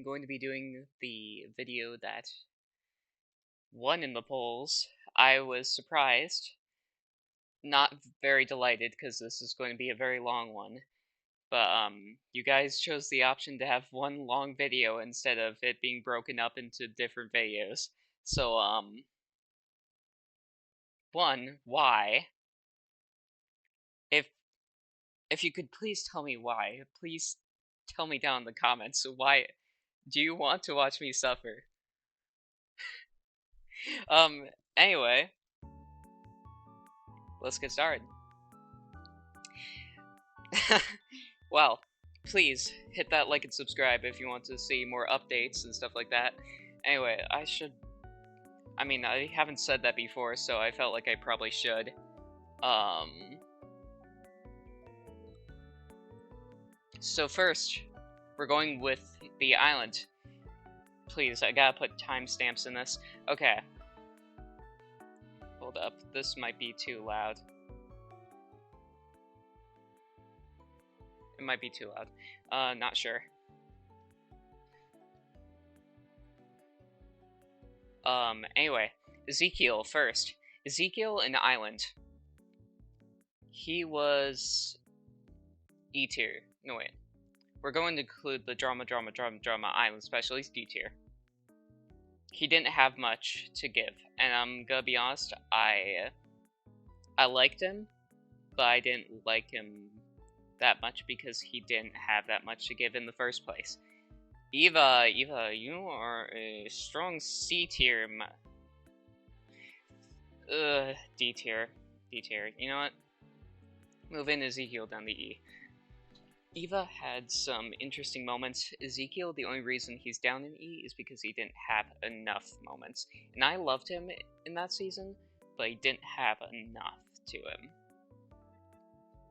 going to be doing the video that won in the polls. I was surprised, not very delighted, because this is going to be a very long one. But, you guys chose the option to have one long video instead of it being broken up into different videos. So, one, why? If you could please tell me why, please tell me down in the comments. Why do you want to watch me suffer? Anyway, let's get started. Well, please hit that like and subscribe if you want to see more updates and stuff like that. Anyway, I haven't said that before, so I felt like I probably should. So first, we're going with the island. Please, I gotta put timestamps in this. Okay. Hold up, this might be too loud. It might be too loud. Not sure. Anyway, Ezekiel first. Ezekiel in Island. He was E tier. No, wait. We're going to include the drama Island specialist D tier. He didn't have much to give, and I'm gonna be honest, I liked him, but I didn't like him that much because he didn't have that much to give in the first place. Eva, you are a strong C tier. D tier. You know what? Move in Ezekiel down to E. Eva had some interesting moments. Ezekiel, the only reason he's down in E is because he didn't have enough moments. And I loved him in that season, but he didn't have enough to him.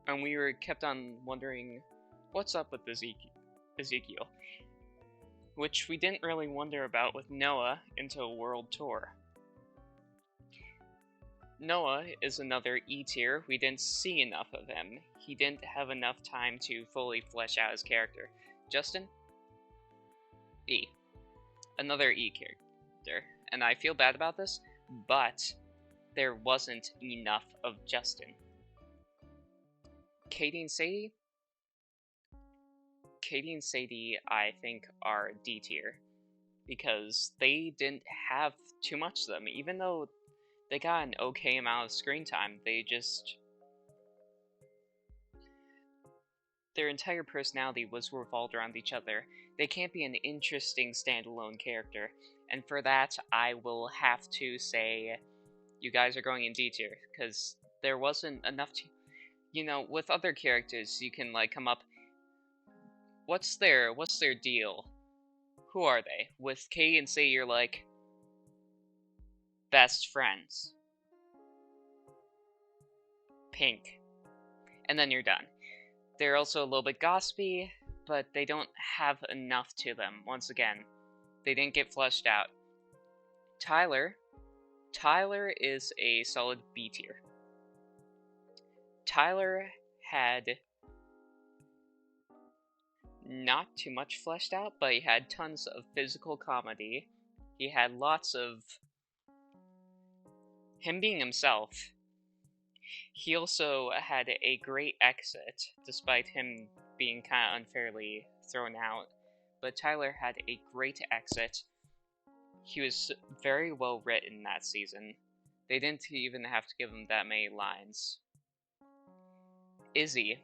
And we were kept on wondering, what's up with Ezekiel? Which we didn't really wonder about with Noah until World Tour. Noah is another E tier. We didn't see enough of him. He didn't have enough time to fully flesh out his character. Justin? E. Another E character. And I feel bad about this, but there wasn't enough of Justin. Katie and Sadie? Katie and Sadie, I think, are D tier. Because they didn't have too much of them. Even though they got an okay amount of screen time, their entire personality was revolved around each other. They can't be an interesting standalone character, and for that, I will have to say you guys are going in D tier, because there wasn't enough to, with other characters, you can, come up, what's their deal? Who are they? With Katie and Sadie, you're like, best friends. Pink. And then you're done. They're also a little bit gossipy, but they don't have enough to them. Once again, they didn't get fleshed out. Tyler is a solid B tier. Tyler had not too much fleshed out, but he had tons of physical comedy. He had lots of him being himself. He also had a great exit, despite him being kind of unfairly thrown out. But Tyler had a great exit. He was very well written that season. They didn't even have to give him that many lines. Izzy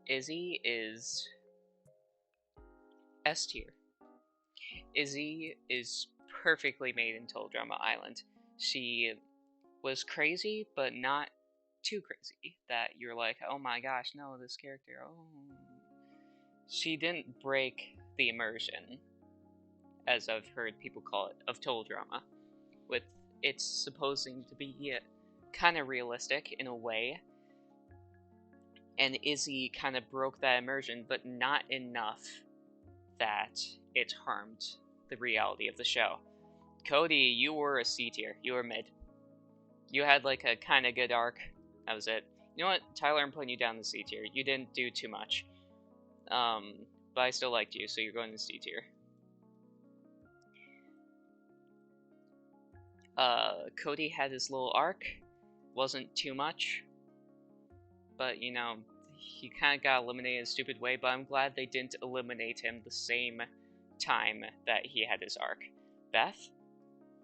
is S tier. Izzy is perfectly made in Untitled Island. She was crazy, but not too crazy that you're like, oh my gosh, no, this character, oh. She didn't break the immersion, as I've heard people call it, of total drama. With it's supposing to be kind of realistic in a way, and Izzy kind of broke that immersion, but not enough that it harmed the reality of the show. Cody, you were a C tier. You were mid. You had a kind of good arc. That was it. You know what, Tyler, I'm putting you down the C tier. You didn't do too much. But I still liked you, so you're going to C tier. Cody had his little arc. Wasn't too much, but you know, he kind of got eliminated in a stupid way, but I'm glad they didn't eliminate him the same time that he had his arc. Beth?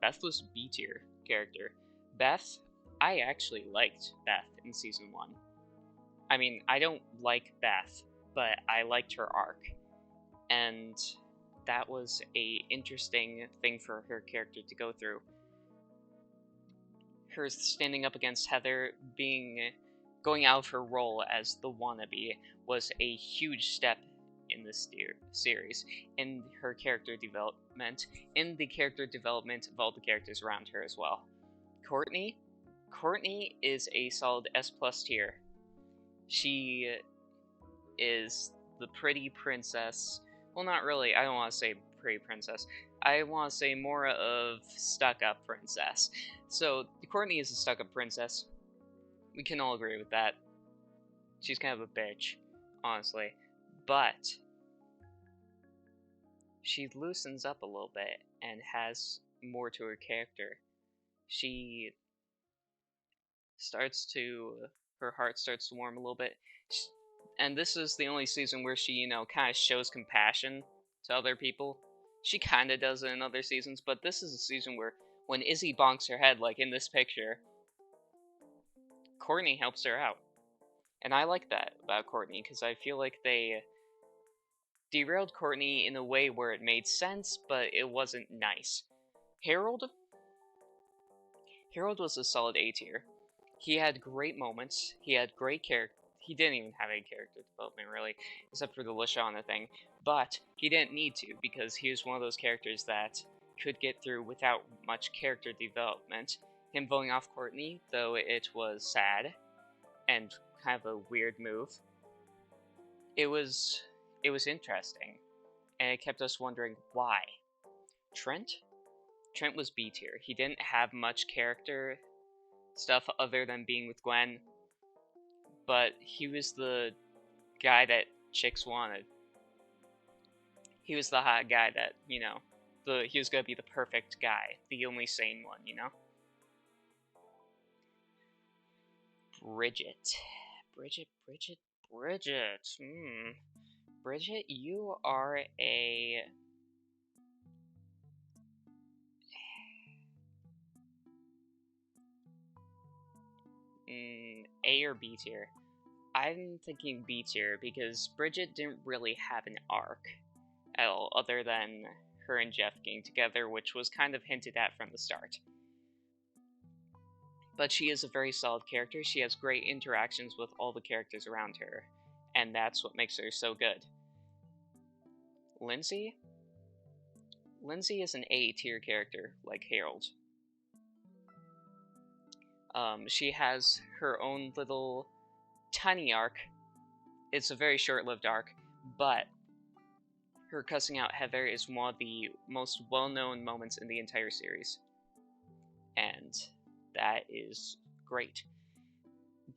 Beth was a B tier character. Beth, I actually liked Beth in season 1. I mean, I don't like Beth, but I liked her arc. And that was a interesting thing for her character to go through. Her standing up against Heather, going out of her role as the wannabe, was a huge step in this series, in her character development, in the character development of all the characters around her as well. Courtney is a solid S+ tier. She is the pretty princess. Well, not really. I don't want to say pretty princess. I want to say more of stuck-up princess. So, Courtney is a stuck-up princess. We can all agree with that. She's kind of a bitch, honestly. But she loosens up a little bit and has more to her character. She her heart starts to warm a little bit. And this is the only season where she, kind of shows compassion to other people. She kind of does it in other seasons, but this is a season where when Izzy bonks her head, like in this picture, Courtney helps her out. And I like that about Courtney, because I feel like they derailed Courtney in a way where it made sense, but it wasn't nice. Harold was a solid A tier. He had great moments. He had great character. He didn't even have any character development, really, except for the Lashana thing. But he didn't need to, because he was one of those characters that could get through without much character development. Him voting off Courtney, though it was sad and kind of a weird move, it was interesting, and it kept us wondering why. Trent was B tier. He didn't have much character stuff other than being with Gwen, but he was the guy that chicks wanted. He was the hot guy that, he was gonna be the perfect guy, the only sane one, Bridget. Bridget, you are a... A or B tier? I'm thinking B tier, because Bridget didn't really have an arc at all, other than her and Jeff getting together, which was kind of hinted at from the start. But she is a very solid character. She has great interactions with all the characters around her, and that's what makes her so good. Lindsay is an A tier character, like Harold. She has her own little tiny arc. It's a very short-lived arc, but her cussing out Heather is one of the most well-known moments in the entire series. And that is great.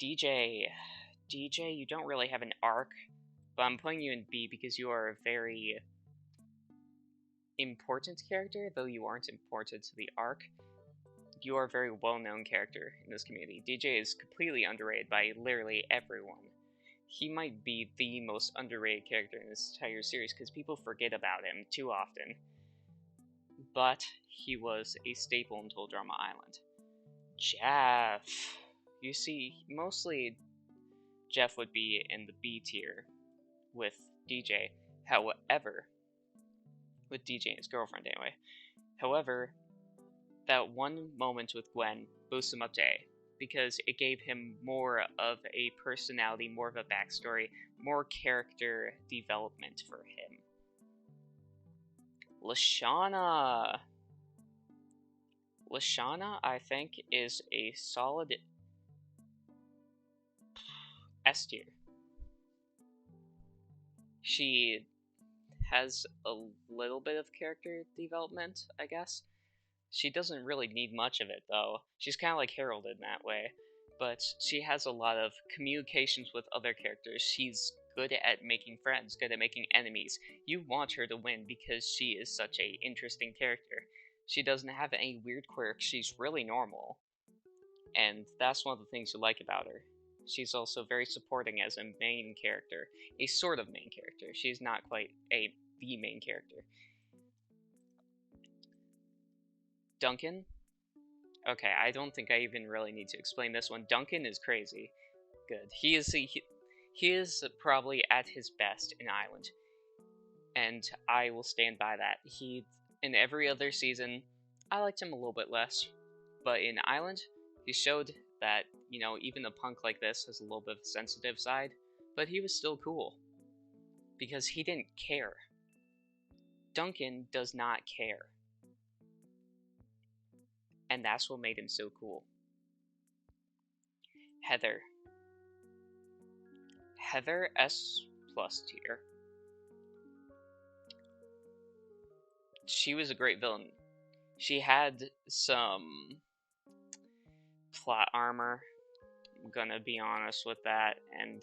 DJ, you don't really have an arc, but I'm putting you in B because you are a very important character, though you aren't important to the arc. You are a very well-known character in this community. DJ is completely underrated by literally everyone. He might be the most underrated character in this entire series because people forget about him too often. But he was a staple in Untitled Drama Island. Jeff. You see, mostly Jeff would be in the B tier with DJ. However, with DJ and his girlfriend anyway. However, that one moment with Gwen boosts him up to A, because it gave him more of a personality, more of a backstory, more character development for him. Lashana, I think, is a solid S tier. She has a little bit of character development, I guess. She doesn't really need much of it, though. She's kind of like Harold in that way. But she has a lot of communications with other characters. She's good at making friends, good at making enemies. You want her to win because she is such an interesting character. She doesn't have any weird quirks. She's really normal. And that's one of the things you like about her. She's also very supporting as a main character. A sort of main character. She's not quite the main character. Duncan? Okay, I don't think I even really need to explain this one. Duncan is crazy. Good. He is probably at his best in Island. And I will stand by that. In every other season, I liked him a little bit less. But in Island, he showed that, even a punk like this has a little bit of a sensitive side. But he was still cool. Because he didn't care. Duncan does not care. And that's what made him so cool. Heather. Heather S+ tier. She was a great villain. She had some plot armor. I'm gonna be honest with that, and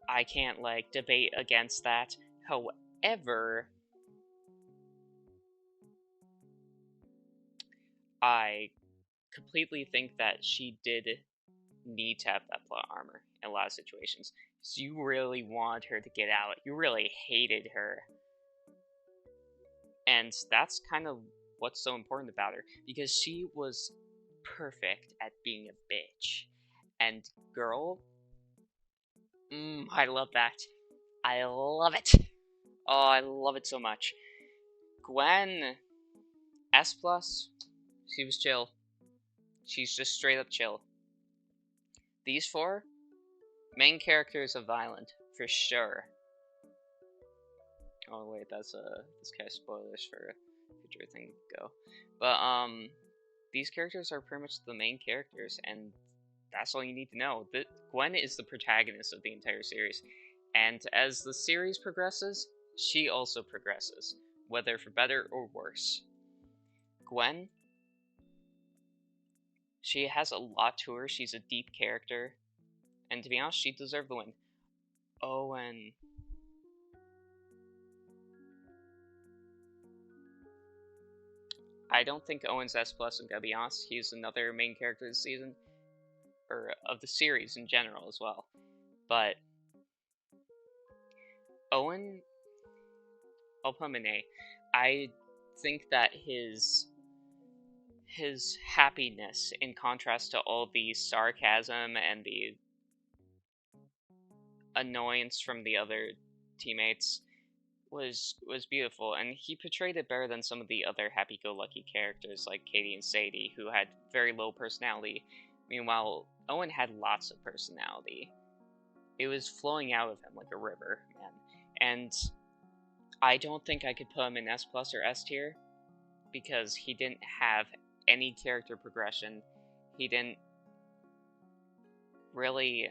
I can't debate against that. However, I completely think that she did need to have that plot armor in a lot of situations. So you really wanted her to get out. You really hated her. And that's kind of what's so important about her. Because she was perfect at being a bitch. And girl, I love that. I love it. Oh, I love it so much. Gwen, S+, she was chill. She's just straight up chill. These four, main characters of Island, for sure. Oh wait, that's this kind of spoilers for a future thing to go. But these characters are pretty much the main characters, and that's all you need to know. Gwen is the protagonist of the entire series, and as the series progresses, she also progresses, whether for better or worse. Gwen, she has a lot to her. She's a deep character, and to be honest, she deserved the win. Owen. I don't think Owen's S+, I'm gonna be honest. He's another main character of the season, or of the series in general as well. But Owen, I'll put him in A. I think that his happiness, in contrast to all the sarcasm and the annoyance from the other teammates, was beautiful, and he portrayed it better than some of the other happy-go-lucky characters like Katie and Sadie, who had very low personality. Meanwhile, Owen had lots of personality. It was flowing out of him like a river, man. And I don't think I could put him in S+ or S tier, because he didn't have any character progression. He didn't really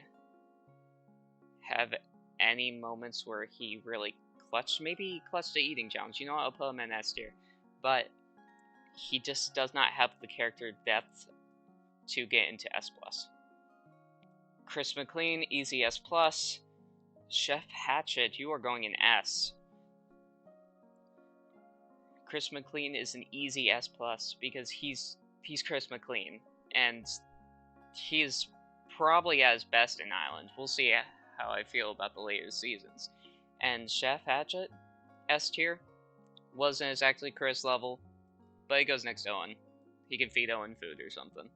have any moments where he really clutched. Maybe he clutched the eating challenge. You know what? I'll put him in S tier. But he just does not have the character depth to get into S+. Chris McLean, easy S+. Chef Hatchet, you are going in S. Chris McLean is an easy S+, because he's Chris McLean, and he's probably at his best in Island. We'll see how I feel about the later seasons. And Chef Hatchet, S tier, wasn't exactly Chris level, but he goes next to Owen. He can feed Owen food or something.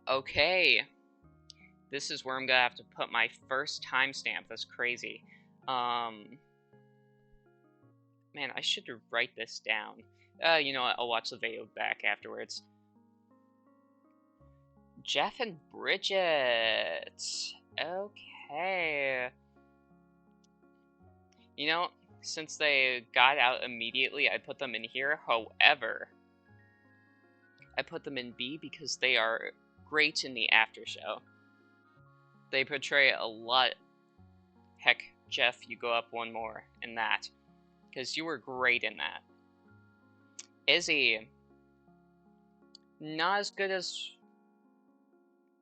Okay, this is where I'm gonna have to put my first timestamp. That's crazy. Man, I should write this down. You know what? I'll watch the video back afterwards. Jeff and Bridget. Okay. You know, since they got out immediately, I put them in here. However, I put them in B because they are great in the after show. They portray a lot. Heck, Jeff, you go up one more in that, because you were great in that. Izzy, not as good as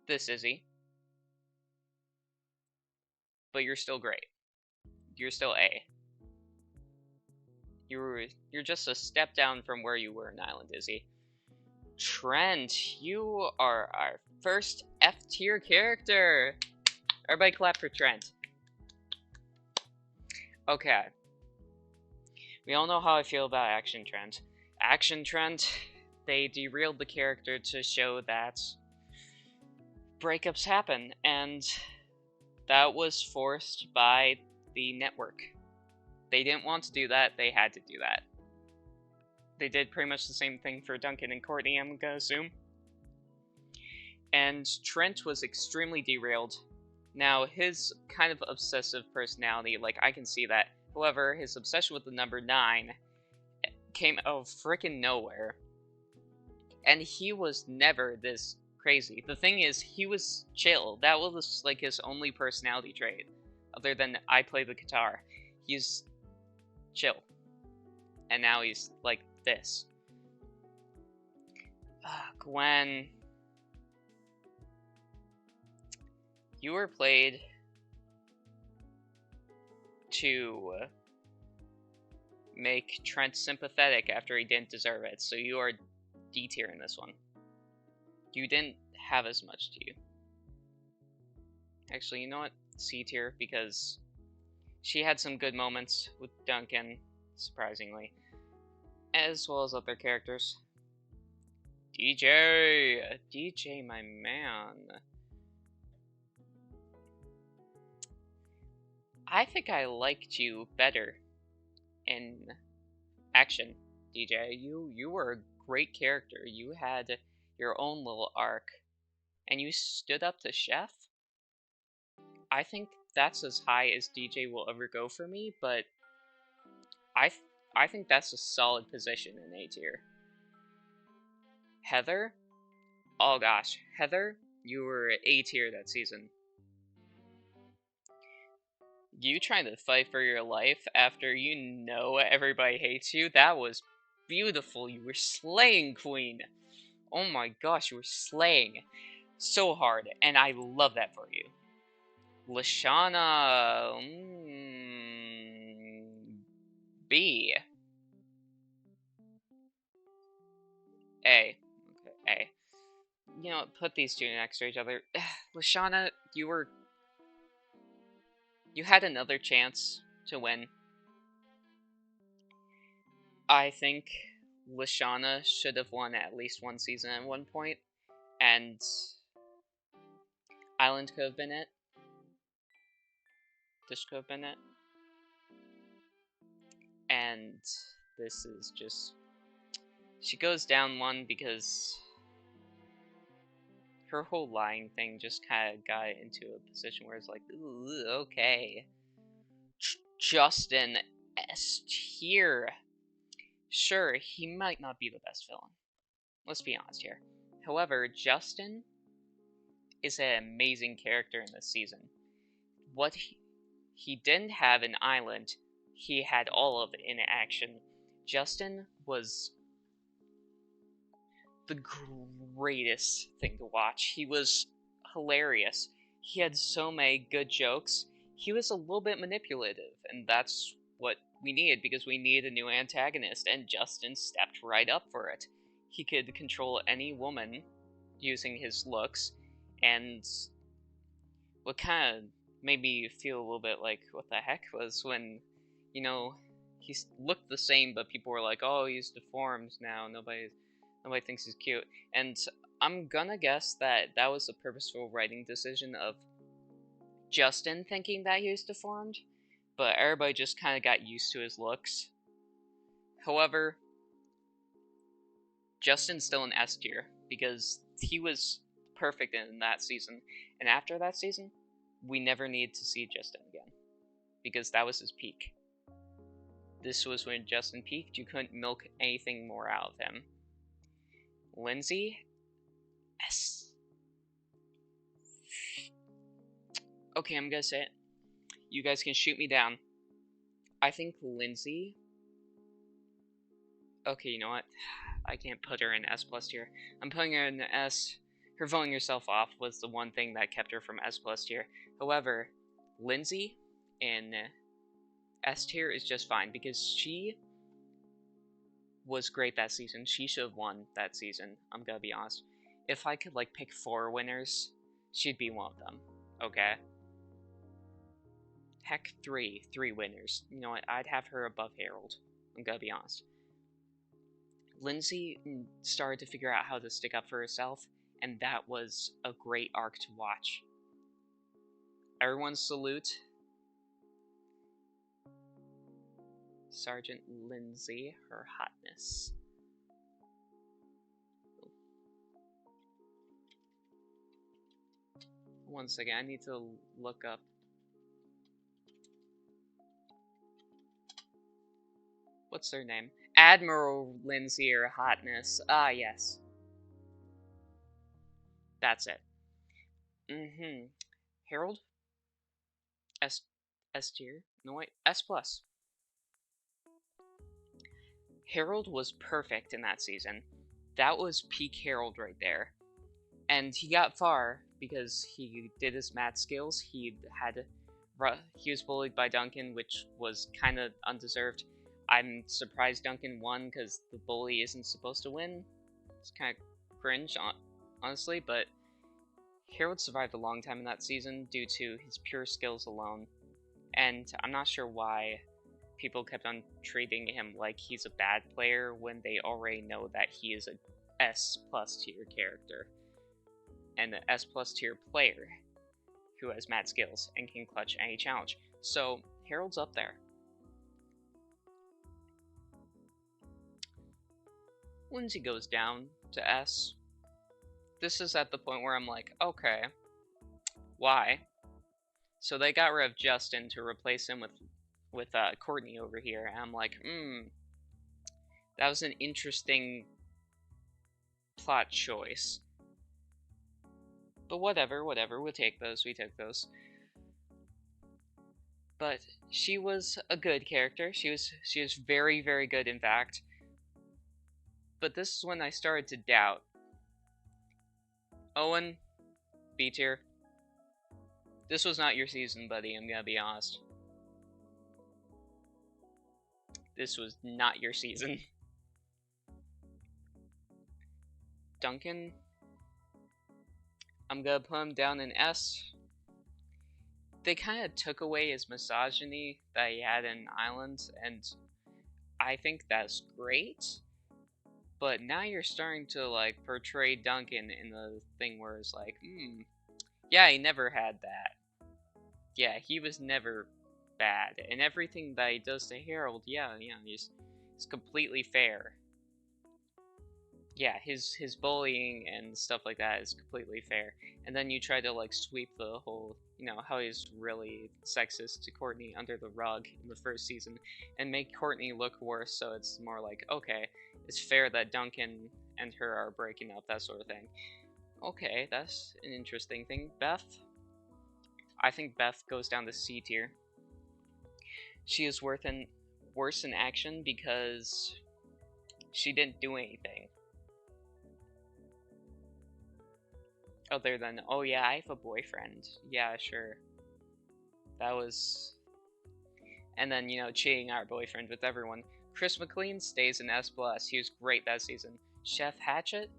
this Izzy, but you're still great. You're still A. You're just a step down from where you were in Island, Izzy. Trent, you are our first F-tier character. Everybody clap for Trent. Okay. We all know how I feel about Action Trent. Action Trent, they derailed the character to show that breakups happen, and that was forced by the network. They didn't want to do that, they had to do that. They did pretty much the same thing for Duncan and Courtney, I'm gonna assume. And Trent was extremely derailed. Now, his kind of obsessive personality, like, I can see that. However, his obsession with the number 9 came out of frickin' nowhere. And he was never this crazy. The thing is, he was chill. That was, like, his only personality trait. Other than, I play the guitar. He's chill. And now he's like this. Gwen. You were played to make Trent sympathetic after he didn't deserve it, so you are D tier in this one. You didn't have as much to you. Actually, you know what? C tier, because she had some good moments with Duncan, surprisingly, as well as other characters. DJ, my man. I think I liked you better in Action, DJ. You were a great character. You had your own little arc, and you stood up to Chef. I think that's as high as DJ will ever go for me, but I think that's a solid position in A tier. Heather? Oh gosh, Heather, you were A tier that season. You trying to fight for your life after you know everybody hates you, that was beautiful. You were slaying, Queen. Oh my gosh, you were slaying so hard, and I love that for you. Lashana, B. A. Okay, A. You know, put these two next to each other. Lashana, you had another chance to win. I think Lashana should have won at least one season at one point, and Island could have been it. This could have been it. And this is just... She goes down one because her whole lying thing just kind of got into a position where it's like, ooh, okay. Justin S tier. Sure, he might not be the best villain. Let's be honest here. However, Justin is an amazing character in this season. What he didn't have in Island, he had all of it in Action. Justin was the greatest thing to watch. He was hilarious. He had so many good jokes. He was a little bit manipulative, and that's what we needed, because we needed a new antagonist, and Justin stepped right up for it. He could control any woman using his looks, and what kind of made me feel a little bit like, what the heck, was when, you know, he looked the same, but people were like, oh, he's deformed now, nobody thinks he's cute. And I'm gonna guess that that was a purposeful writing decision of Justin thinking that he was deformed, but everybody just kind of got used to his looks. However, Justin's still an S tier, because he was perfect in that season. And after that season, we never needed to see Justin again, because that was his peak. This was when Justin peaked. You couldn't milk anything more out of him. Lindsay, S. Okay, I'm gonna say it. You guys can shoot me down. I think Lindsay... Okay, you know what? I can't put her in S plus tier. I'm putting her in S. Her voting herself off was the one thing that kept her from S plus tier. However, Lindsay in S tier is just fine, because she was great that season. She should have won that season, I'm gonna be honest. If I could, like, pick 4 winners, she'd be one of them, okay? Heck, 3 winners. You know what, I'd have her above Harold, I'm gonna be honest. Lindsay started to figure out how to stick up for herself, and that was a great arc to watch. Everyone salute Sergeant Lindsay, her hotness. One second, I need to look up. What's their name? Admiral Lindsay, her hotness. Ah, yes. That's it. Harold? S tier? No, wait. S plus. Harold was perfect in that season. That was peak Harold right there. And he got far because he did his math skills. He was bullied by Duncan, which was kind of undeserved. I'm surprised Duncan won because the bully isn't supposed to win. It's kind of cringe, honestly, but Harold survived a long time in that season due to his pure skills alone. And I'm not sure why people kept on treating him like he's a bad player when they already know that he is a S plus tier character and an S plus tier player who has mad skills and can clutch any challenge. So Harold's up there. Lindsay goes down to S. This is at the point where I'm like, okay, why? So they got rid of Justin to replace him with Courtney over here, and I'm like, that was an interesting plot choice. But whatever, we take those. But she was a good character. She was very, very good, in fact. But this is when I started to doubt. Owen, B tier. This was not your season, buddy, I'm gonna be honest. This was not your season. Duncan, I'm gonna put him down in S. They kind of took away his misogyny that he had in Island, and I think that's great. But now you're starting to, like, portray Duncan in the thing where it's like, yeah, he never had that. Yeah, he was never bad. And everything that he does to Harold, he's completely fair. Yeah, his bullying and stuff like that is completely fair. And then you try to, like, sweep the whole, how he's really sexist to Courtney under the rug in the first season and make Courtney look worse, so it's more like, okay, it's fair that Duncan and her are breaking up, that sort of thing. Okay, that's an interesting thing. Beth? I think Beth goes down to C tier. She is worse in action because she didn't do anything. Other than, oh yeah, I have a boyfriend. Yeah, sure. That was... And then, cheating our boyfriend with everyone. Chris McLean stays in S+. He was great that season. Chef Hatchet?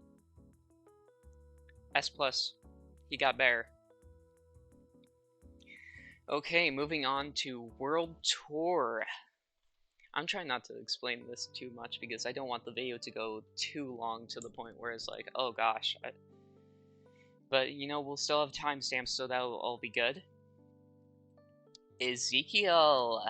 S+. He got better. Okay, moving on to World Tour. I'm trying not to explain this too much because I don't want the video to go too long to the point where it's like, oh gosh. But, we'll still have timestamps, so that'll all be good. Ezekiel.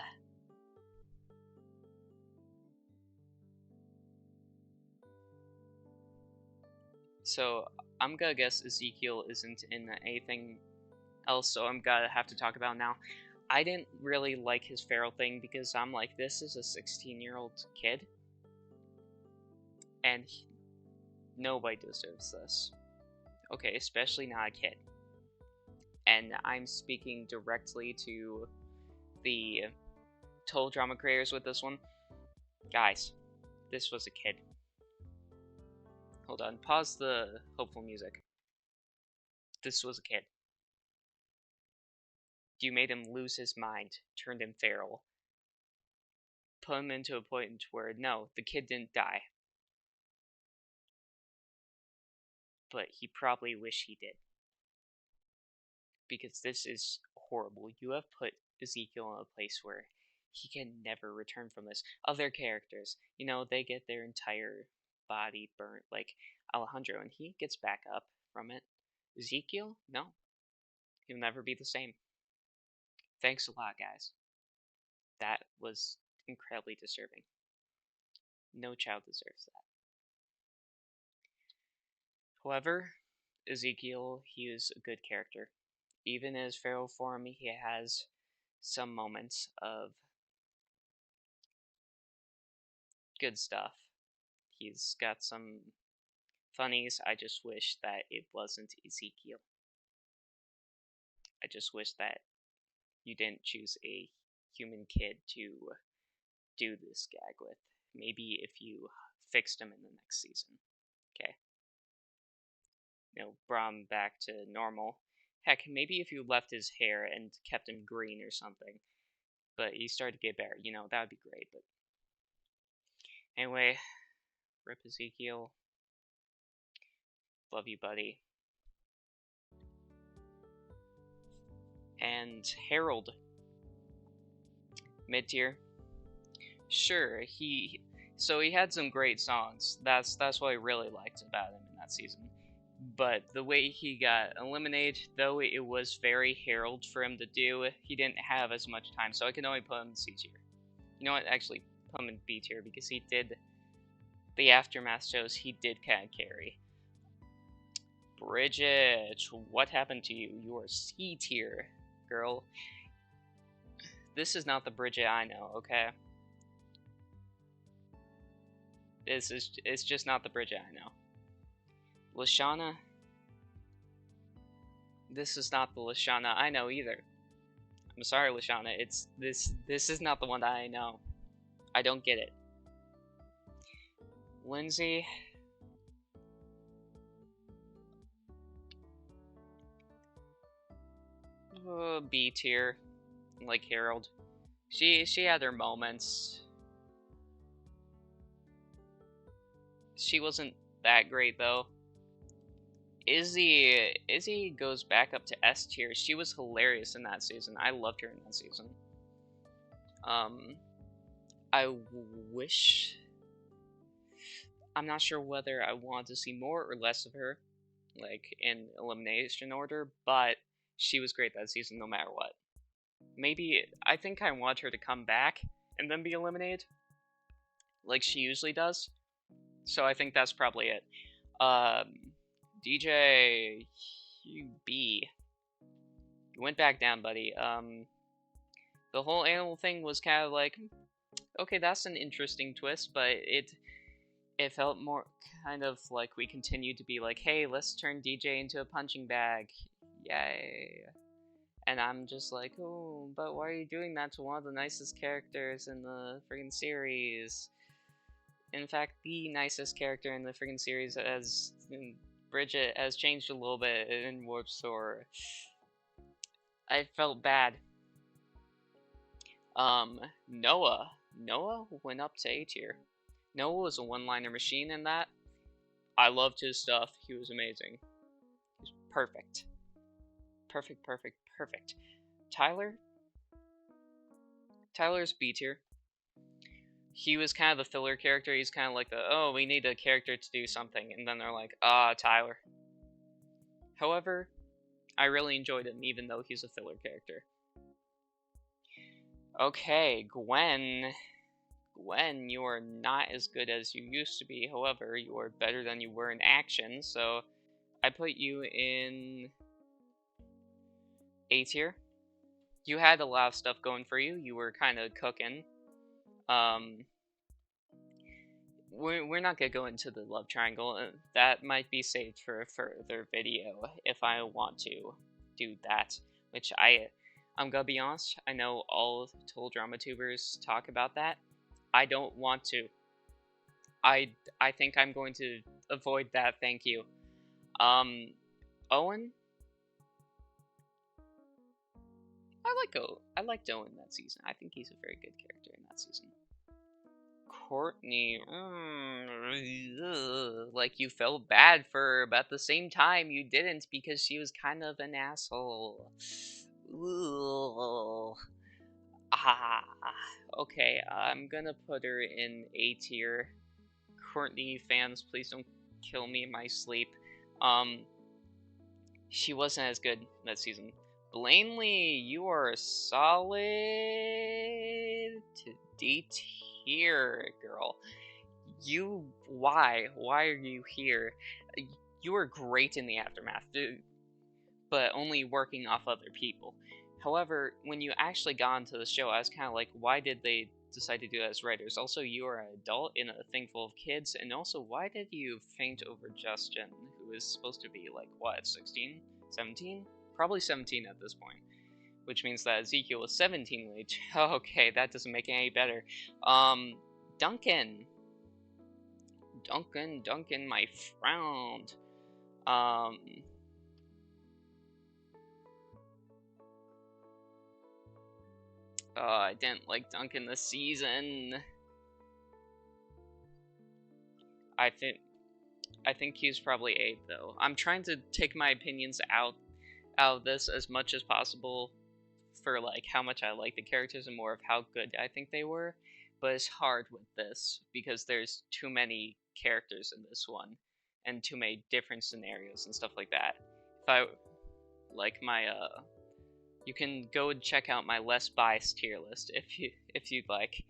So, I'm gonna guess Ezekiel isn't in anything else, so I'm gonna have to talk about now. I didn't really like his feral thing because I'm like, this is a 16-year-old kid. And nobody deserves this. Okay, especially not a kid. And I'm speaking directly to the Total Drama creators with this one. Guys, this was a kid. Hold on, pause the hopeful music. This was a kid. You made him lose his mind, turned him feral. put him into a point where, no, the kid didn't die. But he probably wished he did. Because this is horrible. You have put Ezekiel in a place where he can never return from this. Other characters, you know, they get their entire body burnt, like Alejandro, and he gets back up from it. Ezekiel, no. He'll never be the same. Thanks a lot, guys. That was incredibly disturbing. No child deserves that. However, Ezekiel, he is a good character. Even in his feral form, he has some moments of good stuff. He's got some funnies. I just wish that it wasn't Ezekiel. I just wish that you didn't choose a human kid to do this gag with. Maybe if you fixed him in the next season. Okay. You know, brought him back to normal. Heck, maybe if you left his hair and kept him green or something. But he started to get better, you know, that would be great. But anyway, rip Ezekiel. Love you, buddy. And Harold. Mid-tier. Sure, he had some great songs. That's what I really liked about him in that season. But the way he got eliminated, though it was very Harold for him to do, he didn't have as much time, so I can only put him in C tier. You know what? Actually, put him in B tier because he did the aftermath shows. He did kind of carry. Bridget, what happened to you? You are C tier, girl. This is not the Bridget I know, okay? It's just not the Bridget I know. Lashana. This is not the Lashana I know either. I'm sorry, Lashana. This is not the one that I know. I don't get it. Lindsay. B tier, like Harold. She had her moments. She wasn't that great though. Izzy goes back up to S tier. She was hilarious in that season. I loved her in that season. I wish. I'm not sure whether I want to see more or less of her, like in elimination order, but she was great that season no matter what. Maybe, I think I want her to come back and then be eliminated, like she usually does. So I think that's probably it. DJ QB. You went back down, buddy. The whole animal thing was kind of like, okay, that's an interesting twist, but it felt more kind of like we continued to be like, hey, let's turn DJ into a punching bag. Yay. And I'm just like, oh, but why are you doing that to one of the nicest characters in the friggin' series? In fact, the nicest character in the friggin' series as Bridget has changed a little bit in Warp Store. I felt bad. Noah. Noah went up to A tier. Noah was a one-liner machine in that. I loved his stuff. He was amazing. He was perfect. Perfect. Tyler's B tier. He was kind of the filler character. He's kind of like the, oh, we need a character to do something. And then they're like, Tyler. However, I really enjoyed him, even though he's a filler character. Okay, Gwen. Gwen, you are not as good as you used to be. However, you are better than you were in action. So, I put you in A tier. You had a lot of stuff going for you. You were kind of cooking. We're not gonna go into the love triangle. That might be saved for a further video if I want to do that. Which I'm gonna be honest. I know all Total Drama tubers talk about that. I don't want to. I think I'm going to avoid that. Thank you. Owen. I liked Owen that season. I think he's a very good character in that season. Courtney, like you felt bad for her, but at the same time you didn't because she was kind of an asshole. Ugh. Ah, okay, I'm gonna put her in A tier. Courtney fans, please don't kill me in my sleep. She wasn't as good that season. Blanley, you are solid to D tier, girl. Why are you here? You were great in the Aftermath, but only working off other people. However, when you actually got into the show, I was kind of like, why did they decide to do that as writers? Also, you are an adult in a thing full of kids, and also, why did you faint over Justin, who is supposed to be like, what, 16? 17? Probably 17 at this point. Which means that Ezekiel was 17 when he... Okay, that doesn't make it any better. Duncan, my friend. I didn't like Duncan this season. I think he's probably 8 though. I'm trying to take my opinions out of this as much as possible for like how much I like the characters and more of how good I think they were, but it's hard with this because there's too many characters in this one and too many different scenarios and stuff like that. If I like my you can go and check out my less biased tier list if you'd like.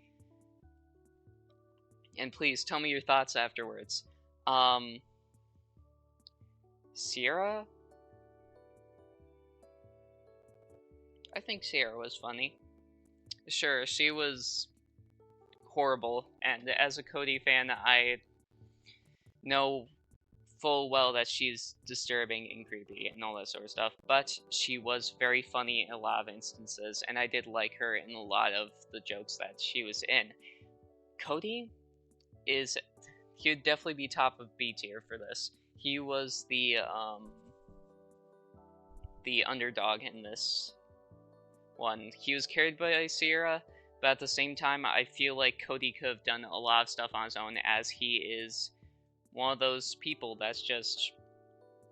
And please tell me your thoughts afterwards. Sierra? I think Sierra was funny. Sure, she was horrible, and as a Cody fan, I know full well that she's disturbing and creepy and all that sort of stuff, but she was very funny in a lot of instances, and I did like her in a lot of the jokes that she was in. Cody he would definitely be top of B tier for this. He was the underdog in this one. He was carried by Sierra, but at the same time, I feel like Cody could have done a lot of stuff on his own, as he is one of those people that's just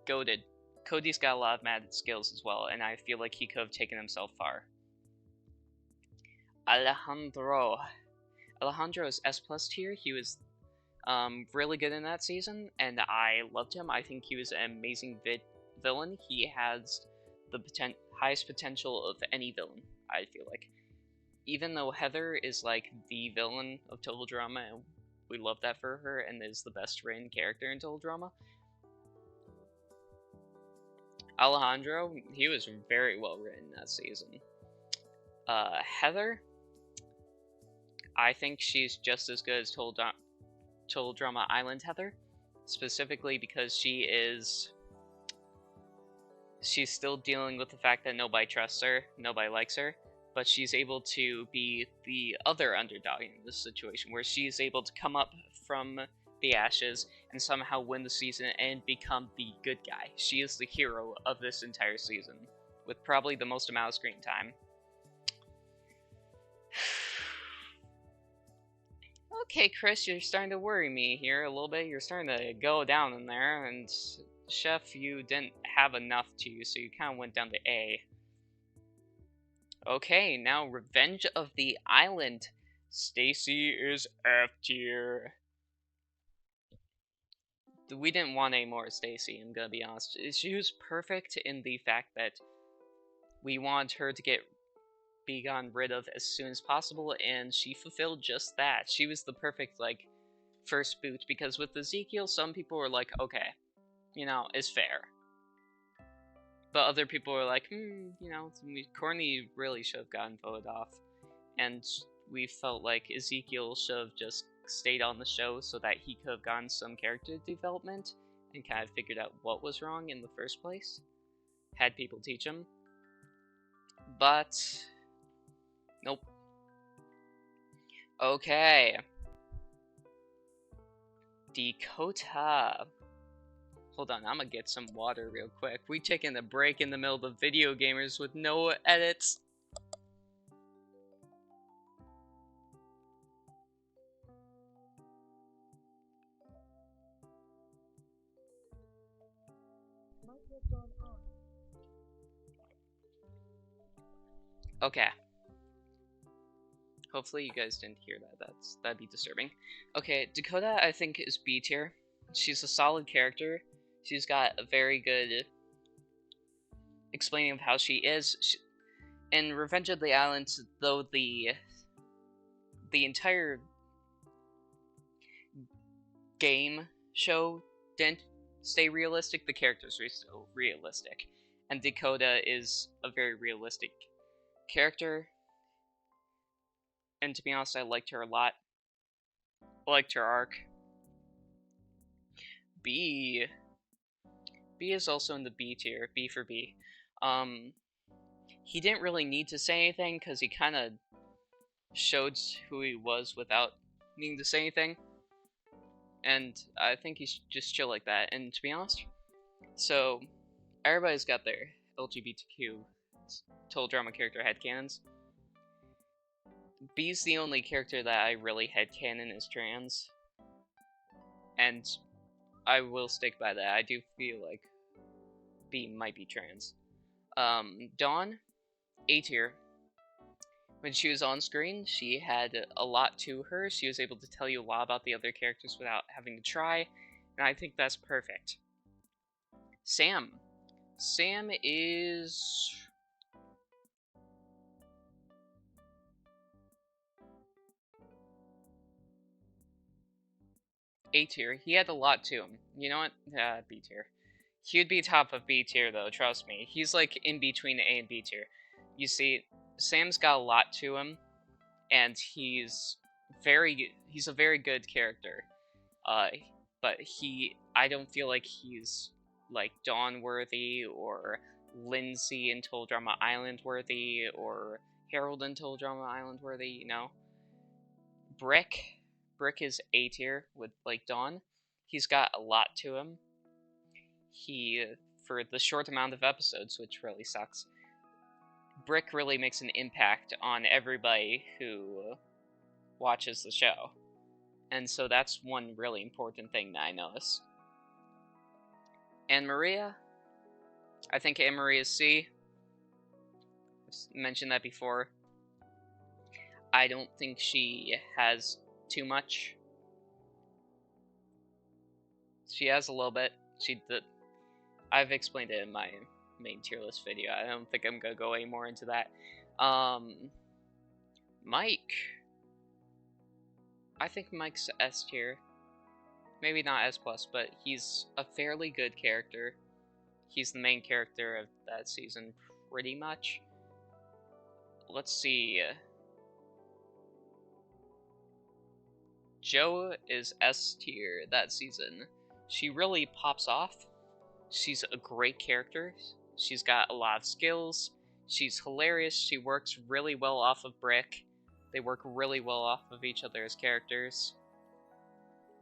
goated. Cody's got a lot of mad skills as well, and I feel like he could have taken himself far. Alejandro is S+ tier. He was really good in that season, and I loved him. I think he was an amazing villain. He has the highest potential of any villain, I feel like. Even though Heather is like the villain of Total Drama, and we love that for her, and is the best written character in Total Drama, Alejandro, he was very well written that season. Heather, I think she's just as good as Total Drama Island Heather, specifically because she's still dealing with the fact that nobody trusts her, nobody likes her, but she's able to be the other underdog in this situation, where she's able to come up from the ashes and somehow win the season and become the good guy. She is the hero of this entire season, with probably the most amount of screen time. Okay, Chris, you're starting to worry me here a little bit. You're starting to go down in there, and Chef, you didn't have enough to you, so you kind of went down to A. Okay, now Revenge of the Island. Stacy is F tier. We didn't want any more Stacy, I'm gonna be honest. She was perfect in the fact that we wanted her to be gotten rid of as soon as possible, and she fulfilled just that. She was the perfect, like, first boot, because with Ezekiel, some people were like, okay, you know, it's fair. But other people were like, you know, Courtney really should have gotten voted off. And we felt like Ezekiel should have just stayed on the show so that he could have gotten some character development and kind of figured out what was wrong in the first place. Had people teach him. But nope. Okay. Dakota. Hold on, I'm gonna get some water real quick. We taking a break in the middle of the video gamers with no edits. Okay. Hopefully you guys didn't hear that. That'd be disturbing. Okay, Dakota I think is B tier. She's a solid character. She's got a very good explaining of how she is. In Revenge of the Island, though the entire game show didn't stay realistic, the characters were still realistic. And Dakota is a very realistic character. And to be honest, I liked her a lot. I liked her arc. B is also in the B tier. B for B. He didn't really need to say anything because he kind of showed who he was without needing to say anything. And I think he's just chill like that. And to be honest, so everybody's got their LGBTQ total drama character headcanons. B's the only character that I really headcanon as trans. And I will stick by that. I do feel like B might be trans. Dawn, A tier. When she was on screen, she had a lot to her. She was able to tell you a lot about the other characters without having to try, and I think that's perfect. Sam. Sam is... A tier. He had a lot to him. You know what? B tier. He would be top of B tier, though, trust me. He's like in between A and B tier. You see, Sam's got a lot to him, and he's a very good character. But I don't feel like he's like Dawn worthy or Lindsay in Total Drama Island worthy or Harold in Total Drama Island worthy, you know? Brick is A tier with like Dawn. He's got a lot to him. For the short amount of episodes, which really sucks, Brick really makes an impact on everybody who watches the show. And so that's one really important thing that I notice. Anne Maria, I think Anne Maria is C. I've mentioned that before. I don't think she has too much. She has a little bit. I've explained it in my main tier list video. I don't think I'm gonna go any more into that. Mike. I think Mike's S tier. Maybe not S+, but he's a fairly good character. He's the main character of that season, pretty much. Let's see. Jo is S tier that season. She really pops off. She's a great character. She's got a lot of skills. She's hilarious. She works really well off of Brick. They work really well off of each other as characters.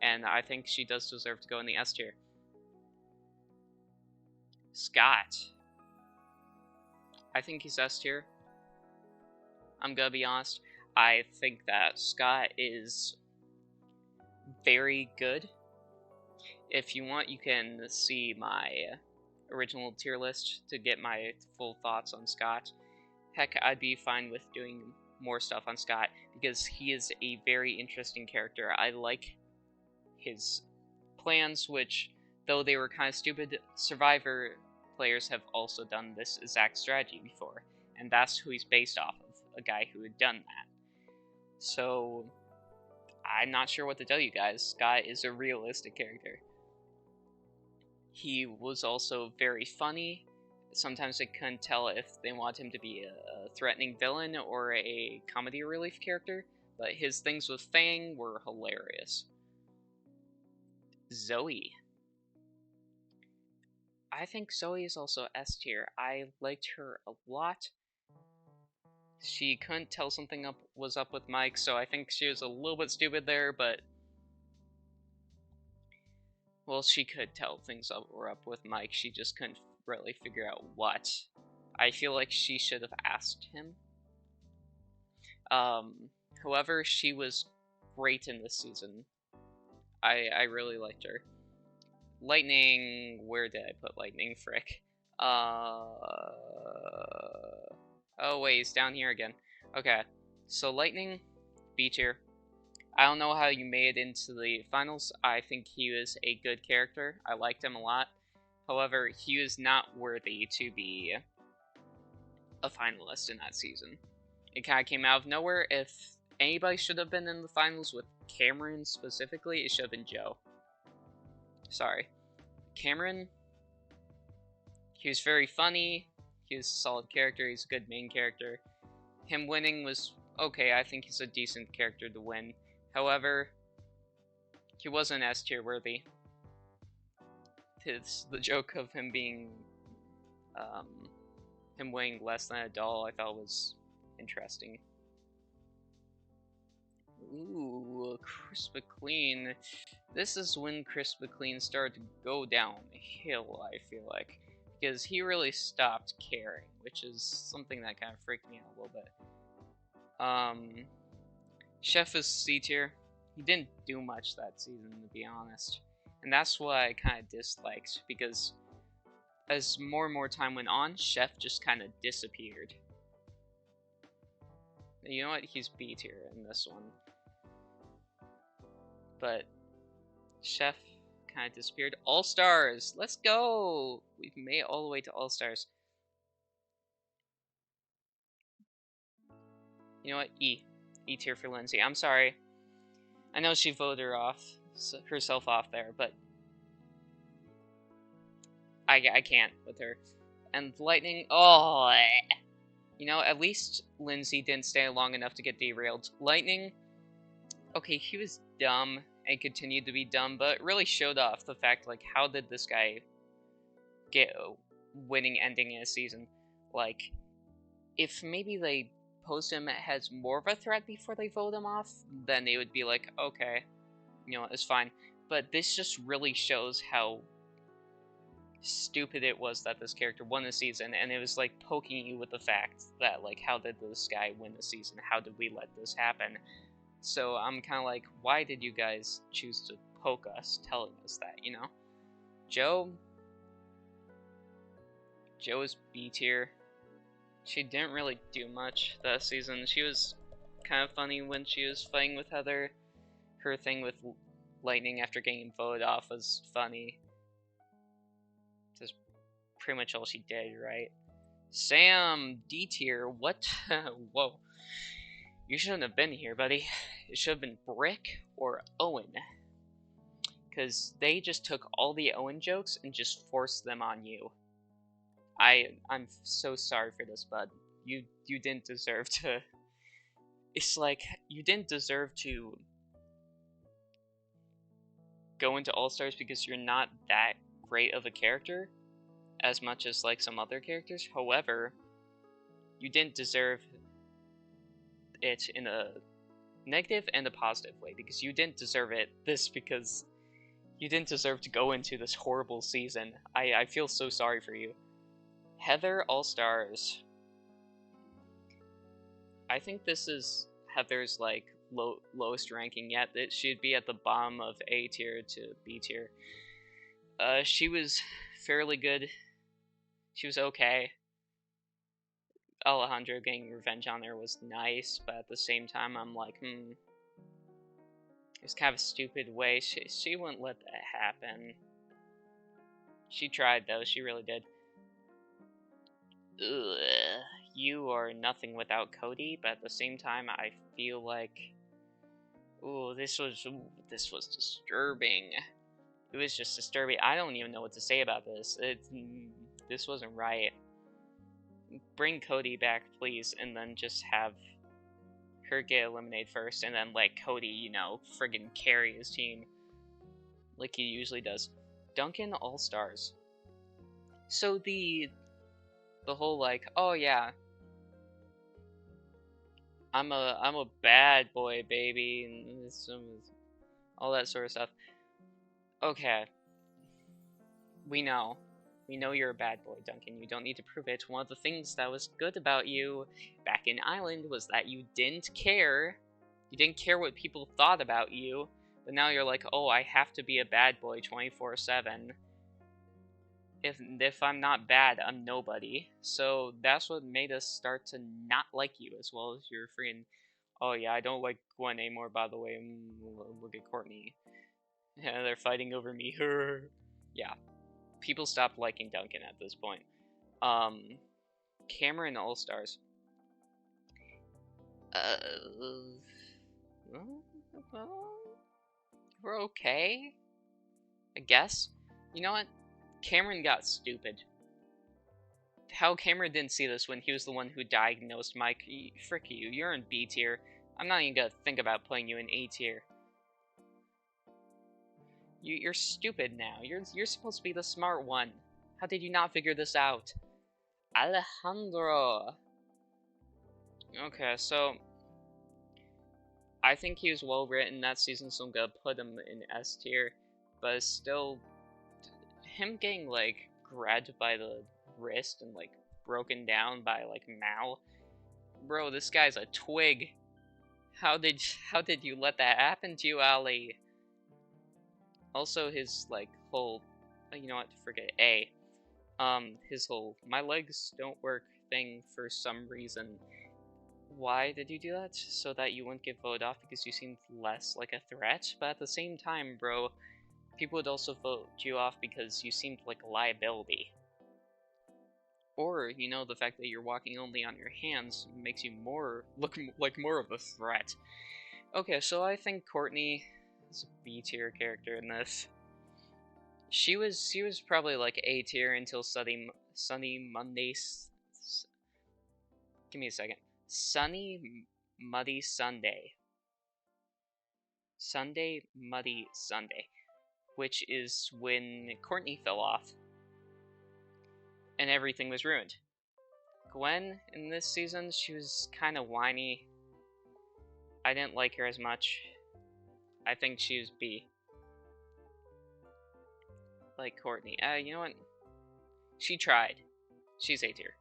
And I think she does deserve to go in the S tier. Scott. I think he's S tier. I'm gonna be honest. I think that Scott is very good. If you want, you can see my original tier list to get my full thoughts on Scott. Heck, I'd be fine with doing more stuff on Scott because he is a very interesting character. I like his plans, which, though they were kind of stupid, Survivor players have also done this exact strategy before, and that's who he's based off of, a guy who had done that. So, I'm not sure what to tell you guys. Scott is a realistic character. He was also very funny. Sometimes I couldn't tell if they wanted him to be a threatening villain or a comedy relief character, but his things with Fang were hilarious. Zoe. I think Zoe is also S tier. I liked her a lot. She couldn't tell something was up with Mike, so I think she was a little bit stupid there, but... Well, she could tell things were up with Mike, she just couldn't really figure out what. I feel like she should have asked him. However, she was great in this season. I really liked her. Lightning, where did I put Lightning? Frick. Oh wait, it's down here again. Okay, so Lightning, B tier. I don't know how you made it into the finals. I think he was a good character. I liked him a lot. However, he was not worthy to be a finalist in that season. It kind of came out of nowhere. If anybody should have been in the finals with Cameron specifically, it should have been Joe. Sorry. Cameron, he was very funny. He was a solid character. He's a good main character. Him winning was okay. I think he's a decent character to win. However, he wasn't S tier worthy. It's the joke of him being, him weighing less than a doll, I thought was interesting. Ooh, Chris McLean. This is when Chris McLean started to go downhill, I feel like. Because he really stopped caring, which is something that kind of freaked me out a little bit. Chef is C tier. He didn't do much that season, to be honest. And that's what I kind of disliked, because as more and more time went on, Chef just kind of disappeared. You know what? He's B tier in this one. But Chef kind of disappeared. All-Stars! Let's go! We've made it all the way to All-Stars. You know what? E. E tier for Lindsay. I'm sorry. I know she voted herself off there, but I can't with her. And Lightning, oh, you know, at least Lindsay didn't stay long enough to get derailed. Lightning, okay, he was dumb and continued to be dumb, but really showed off the fact, like, how did this guy get a winning ending in a season? Like, if maybe they post him as more of a threat before they vote him off, then it would be like, okay, you know, it's fine. But this just really shows how stupid it was that this character won the season, and it was like poking you with the fact that, like, how did this guy win the season? How did we let this happen? So I'm kind of like, why did you guys choose to poke us, telling us that, you know? Joe is B tier. She didn't really do much that season. She was kind of funny when she was fighting with Heather. Her thing with Lightning after getting voted off was funny. That's pretty much all she did, right? Sam, D tier. What? Whoa. You shouldn't have been here, buddy. It should have been Brick or Owen. Because they just took all the Owen jokes and just forced them on you. I'm so sorry for this, bud. You didn't deserve to... It's like, you didn't deserve to go into All-Stars because you're not that great of a character, as much as, like, some other characters. However, you didn't deserve it in a negative and a positive way, because you didn't deserve it because you didn't deserve to go into this horrible season. I feel so sorry for you. Heather, All-Stars. I think this is Heather's, like, lowest ranking yet. That she'd be at the bottom of A tier to B tier. She was fairly good. She was okay. Alejandro getting revenge on her was nice, but at the same time, I'm like, it was kind of a stupid way. She wouldn't let that happen. She tried, though. She really did. Ugh. You are nothing without Cody, but at the same time, I feel like, ooh, this was disturbing. It was just disturbing. I don't even know what to say about this. This wasn't right. Bring Cody back, please, and then just have her get eliminated first, and then let Cody, you know, friggin' carry his team like he usually does. Duncan, All-Stars. So the whole, like, oh yeah, I'm a bad boy, baby, and all that sort of stuff. Okay, we know you're a bad boy, Duncan. You don't need to prove it. One of the things that was good about you back in Island was that you didn't care. You didn't care what people thought about you, But now you're like, oh, I have to be a bad boy 24/7. If I'm not bad, I'm nobody. So that's what made us start to not like you as well as your friend. Oh yeah, I don't like Gwen anymore, by the way. Look at Courtney. Yeah, they're fighting over me. Yeah, people stopped liking Duncan at this point. Cameron All-Stars. Well, we're okay, I guess. You know what? Cameron got stupid. How Cameron didn't see this when he was the one who diagnosed Mike. Frick you, you're in B tier. I'm not even gonna think about putting you in A tier. You're stupid now. You're supposed to be the smart one. How did you not figure this out? Alejandro. Okay, so I think he was well written that season, so I'm gonna put him in S tier. But still, him getting like grabbed by the wrist and like broken down by like Mal, bro, this guy's a twig. How did you let that happen to you, Ali? Also, his like whole, you know what? Forget A. His whole my legs don't work thing for some reason. Why did you do that? So that you wouldn't get voted off because you seemed less like a threat? But at the same time, bro, people would also vote you off because you seemed like a liability. Or, you know, the fact that you're walking only on your hands makes you look like more of a threat. Okay, so I think Courtney is a B tier character in this. She was probably like A tier until Sunny Mondays. Give me a second. Sunny Muddy Sunday. Sunday Muddy Sunday, which is when Courtney fell off and everything was ruined. Gwen in this season, she was kind of whiny. I didn't like her as much. I think she was B. Like Courtney. You know what? She tried. She's A tier.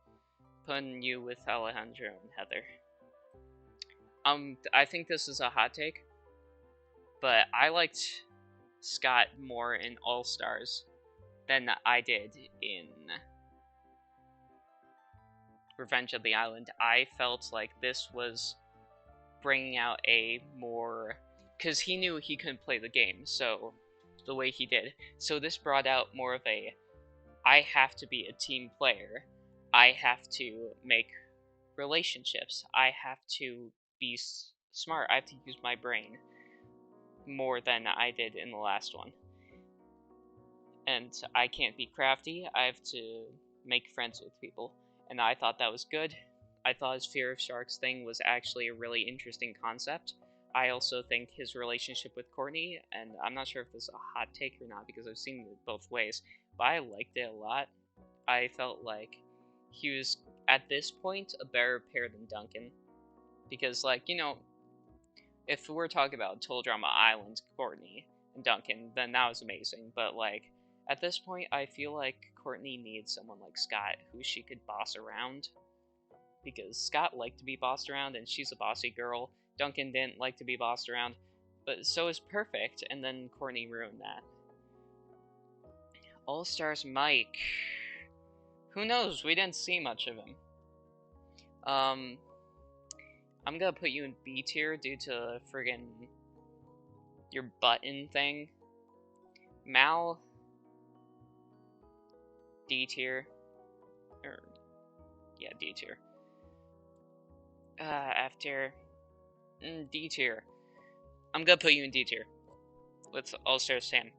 Putting you with Alejandro and Heather. I think this is a hot take, but I liked Scott more in All Stars than I did in Revenge of the Island. I felt like this was bringing out a more, because he knew he couldn't play the game, so the way he did. So this brought out more of a, I have to be a team player. I have to make relationships. I have to be smart. I have to use my brain more than I did in the last one. And I can't be crafty. I have to make friends with people. And I thought that was good. I thought his fear of sharks thing was actually a really interesting concept. I also think his relationship with Courtney, and I'm not sure if this is a hot take or not because I've seen it both ways, but I liked it a lot. I felt like he was, at this point, a better pair than Duncan. Because, like, you know, if we're talking about Total Drama Island, Courtney, and Duncan, then that was amazing. But, like, at this point, I feel like Courtney needs someone like Scott who she could boss around. Because Scott liked to be bossed around, and she's a bossy girl. Duncan didn't like to be bossed around, but so is Perfect, and then Courtney ruined that. All-Stars Mike. Who knows? We didn't see much of him. I'm gonna put you in B tier due to friggin' your button thing. Mal, D tier. Yeah, D tier. F tier. D tier. I'm gonna put you in D tier. With All-Stars Sam.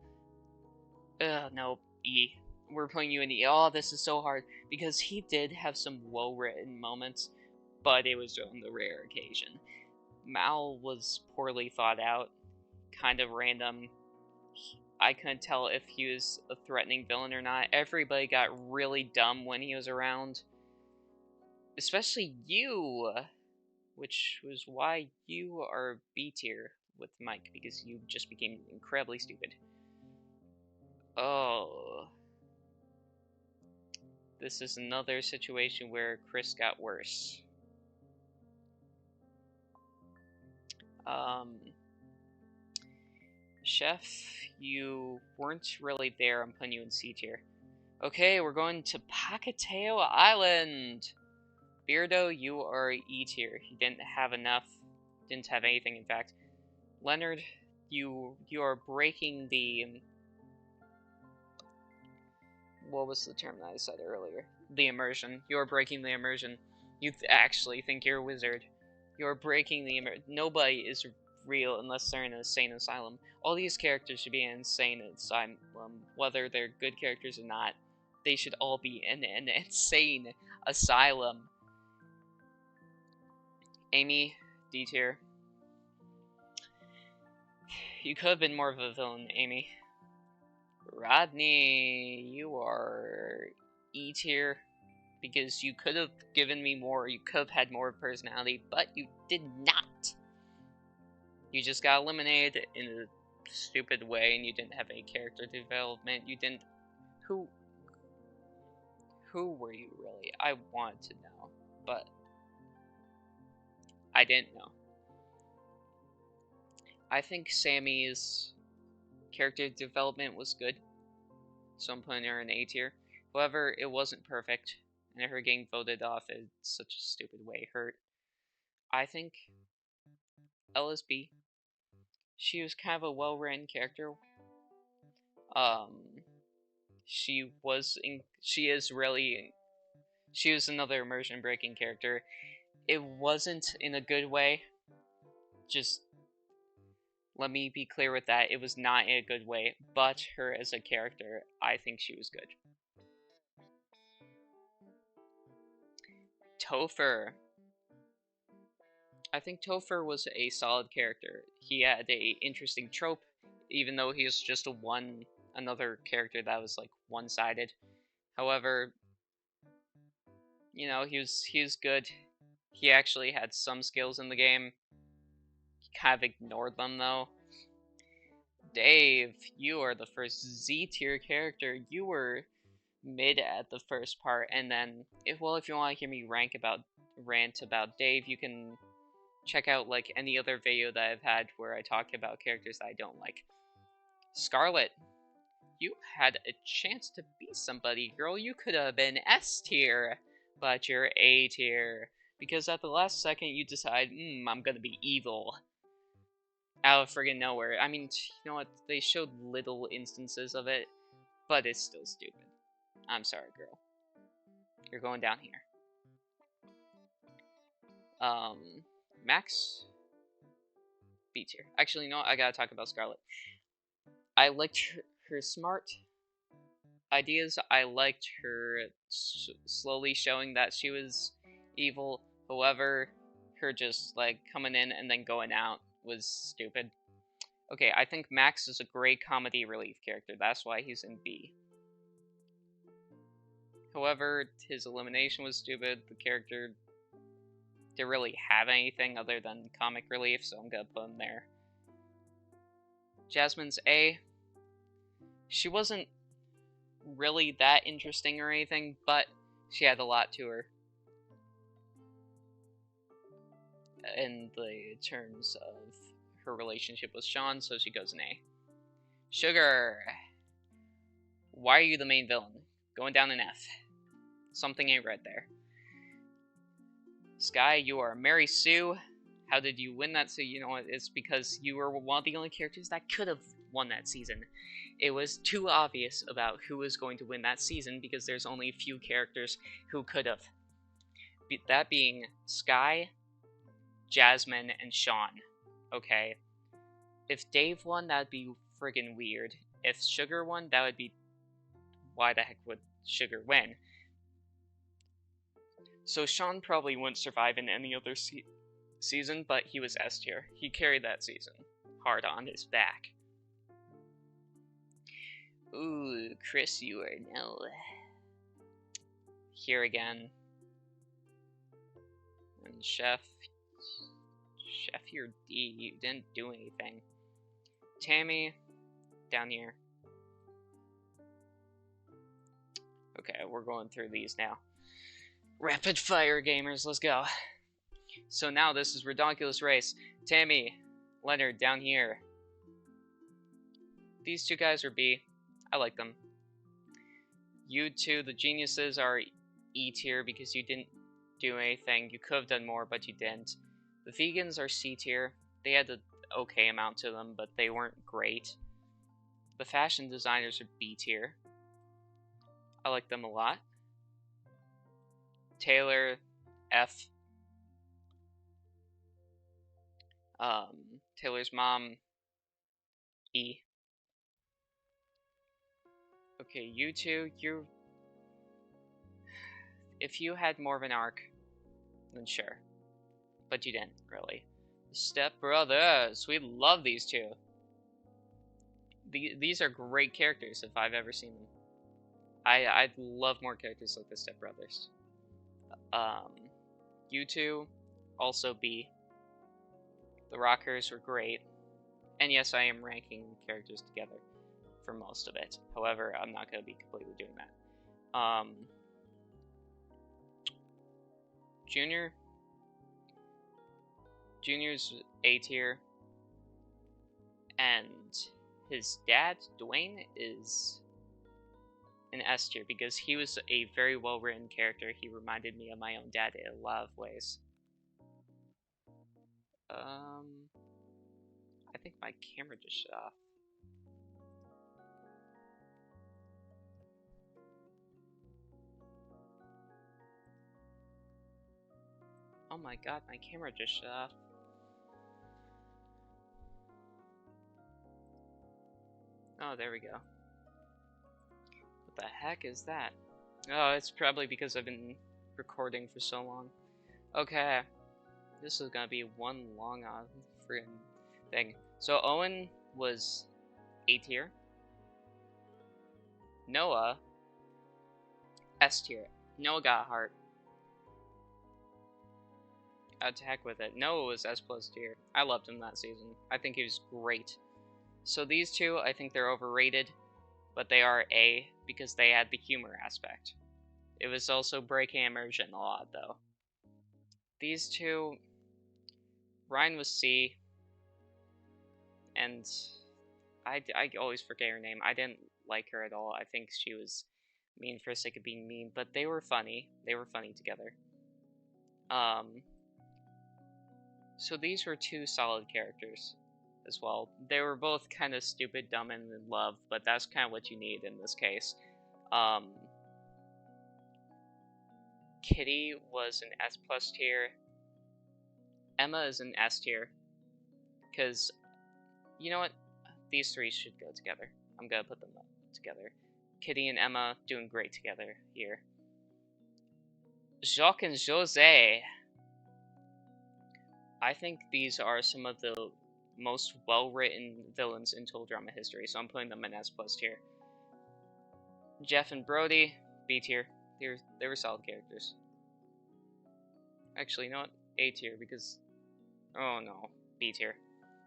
No, E. We're putting you in E. Oh, this is so hard. Because he did have some well-written moments, but it was on the rare occasion. Mal was poorly thought out, kind of random. I couldn't tell if he was a threatening villain or not. Everybody got really dumb when he was around. Especially you, which was why you are B tier with Mike, because you just became incredibly stupid. Oh. This is another situation where Chris got worse. Chef, you weren't really there. I'm putting you in C tier. Okay, we're going to Pahkitew Island. Beardo, you are E tier. You didn't have enough. Didn't have anything, in fact. Leonard, you are breaking the... What was the term that I said earlier? The immersion. You are breaking the immersion. You actually think you're a wizard. You are breaking the immersion. Nobody is real unless they're in an insane asylum. All these characters should be in an insane asylum, whether they're good characters or not. They should all be in an insane asylum. Amy, D tier. You could have been more of a villain, Amy. Rodney, you are E tier. Because you could have given me more, you could have had more personality, but you did not. You just got eliminated in a stupid way, and you didn't have any character development. You didn't... Who were you, really? I wanted to know, but I didn't know. I think Sammy's character development was good, so I'm putting her in A tier. However, it wasn't perfect, and her getting voted off in such a stupid way hurt. I think Ella's B. She was kind of a well-written character. She was another immersion-breaking character. It wasn't in a good way. Just let me be clear with that. It was not in a good way, but her as a character, I think she was good. Topher. I think Topher was a solid character. He had a interesting trope, even though he was just another character that was like one-sided. However, you know, he was good. He actually had some skills in the game. He kind of ignored them though. Dave, you are the first Z tier character. You were mid at the first part, and then if you want to hear me rant about Dave, you can check out like any other video that I've had where I talk about characters that I don't like. Scarlet, you had a chance to be somebody, girl. You could have been S tier, but you're A tier because at the last second you decide, I'm gonna be evil. Out of friggin' nowhere. I mean, you know what? They showed little instances of it, but it's still stupid. I'm sorry, girl. You're going down here. Max? B tier. Actually, no, I gotta talk about Scarlet. I liked her smart ideas. I liked her slowly showing that she was evil. However, her just, like, coming in and then going out was stupid. Okay, I think Max is a great comedy relief character. That's why he's in B. However, his elimination was stupid. The character didn't really have anything other than comic relief, so I'm gonna put him there. Jasmine's A. She wasn't really that interesting or anything, but she had a lot to her. In the terms of her relationship with Sean, so she goes in A. Sugar. Why are you the main villain? Going down in F. Something ain't right there. Sky, you are Mary Sue. How did you win that? So you know what? It's because you were one of the only characters that could have won that season. It was too obvious about who was going to win that season because there's only a few characters who could have. That being Sky, Jasmine, and Sean. Okay. If Dave won, that'd be friggin' weird. If Sugar won, that would be... Why the heck would Sugar win? So Sean probably wouldn't survive in any other season, but he was S tier. He carried that season hard on his back. Ooh, Chris, you are now here again. And Chef, you're D. You didn't do anything. Tammy, down here. Okay, we're going through these now. Rapid fire, gamers, let's go. So now this is Ridonculous Race. Tammy, Leonard, down here. These two guys are B. I like them. You two, the geniuses, are E tier because you didn't do anything. You could have done more, but you didn't. The vegans are C tier. They had an okay amount to them, but they weren't great. The fashion designers are B tier. I like them a lot. Taylor, F. Taylor's mom, E. Okay, you two, if you had more of an arc, then sure. But you didn't, really. Step Brothers, we love these two. These are great characters if I've ever seen them. I'd love more characters like the Step Brothers. You two, also B. The Rockers were great. And yes, I am ranking characters together for most of it. However, I'm not going to be completely doing that. Junior's A tier. And his dad, Dwayne, is an S tier because he was a very well written character. He reminded me of my own dad in a lot of ways. I think my camera just shut off. Oh my god, my camera just shut off. Oh, there we go. What the heck is that? Oh, it's probably because I've been recording for so long. Okay. This is gonna be one long freaking thing. So Owen was A tier. Noah, S tier. Noah got a heart. To heck with it. Noah was S+ tier. I loved him that season. I think he was great. So these two, I think they're overrated, but they are A because they had the humor aspect. It was also breaking immersion a lot, though. These two, Ryan was C, and I always forget her name. I didn't like her at all. I think she was mean for the sake of being mean, but they were funny. They were funny together. So these were two solid characters as well. They were both kind of stupid, dumb, and in love, but that's kind of what you need in this case. Kitty was an S+ tier. Emma is an S tier. Because, you know what? These three should go together. I'm gonna put them up together. Kitty and Emma doing great together here. Jacques and Jose. I think these are some of the most well-written villains in total drama history, so I'm putting them in S+ tier. Jeff and Brody, B tier. They were solid characters. Actually, you know what? A tier, because... Oh no, B tier.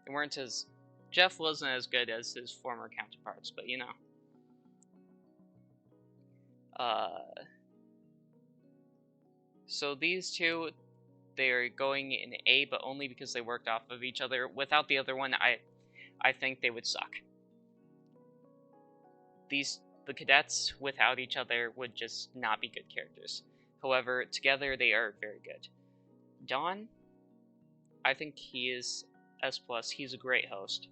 They weren't as... Jeff wasn't as good as his former counterparts, but you know. So these two... They are going in A, but only because they worked off of each other. Without the other one, I think they would suck. The cadets without each other would just not be good characters. However, together they are very good. Don, I think he is S+. He's a great host.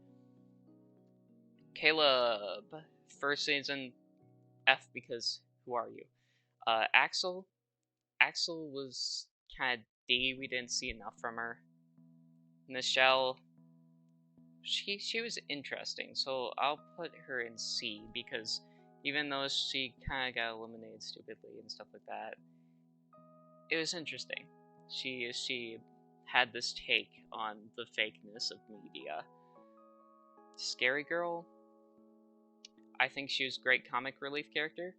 Caleb, first season F because who are you? Axel was kind of D. We didn't see enough from her. Michelle, she was interesting, so I'll put her in C because even though she kind of got eliminated stupidly and stuff like that, it was interesting. She had this take on the fakeness of media. Scary Girl, I think she was a great comic relief character.